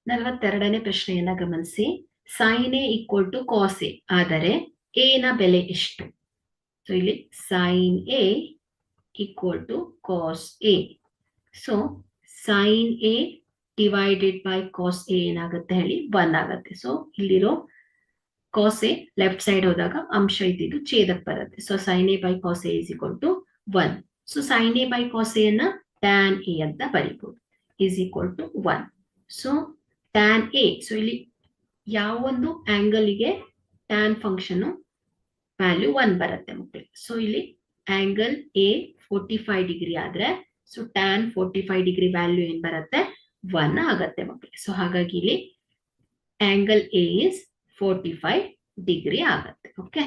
42ನೇ ಪ್ರಶ್ನೆಯನ್ನ ಗಮನಿಸಿ. Sine A equal to cos A ಆದರೆ ಎ ನ ಬೆಲೆ ಎಷ್ಟು? ಸೊ ಇಲ್ಲಿ sine A equal to cos A. So sine A divided by cos A ಏನಾಗುತ್ತೆ ಹೇಳಿ? 1 ಆಗುತ್ತೆ. ಸೊ ಇಲ್ಲಿರೋ ಕಾಸ್ ಎ ಲೆಫ್ಟ್ ಸೈಡ್ ಹೋದಾಗ ಅಂಶ ಇದ್ದಿದ್ದು ಛೇದಕ್ಕೆ ಬರುತ್ತೆ. So sine A by cos A is equal to 1. So sine A by cos A ಅನ್ನ ಟ್ಯಾನ್ ಎ ಅಂತ ಬರೀಬಹುದು, is equal to 1. So tan A, so ಇಲ್ಲಿ ಯಾವ ಒಂದು ಆಂಗಲ್ಗೆ ಟ್ಯಾನ್ ಫಂಕ್ಷನ್ ವ್ಯಾಲ್ಯೂ 1 ಬರುತ್ತೆ ಮಕ್ಕಳಿಗೆ. ಸೊ ಇಲ್ಲಿ ಆಂಗಲ್ ಎ 45 ಡಿಗ್ರಿ ಆದ್ರೆ ಸೊ ಟ್ಯಾನ್ 45 ಡಿಗ್ರಿ ವ್ಯಾಲ್ಯೂ ಏನ್ ಬರುತ್ತೆ? 1 ಆಗತ್ತೆ ಮಕ್ಕಳಿಗೆ. ಸೊ ಹಾಗಾಗಿ ಇಲ್ಲಿ ಆಂಗಲ್ ಎ ಇಸ್ 45 ಡಿಗ್ರಿ ಆಗತ್ತೆ. ಓಕೆ.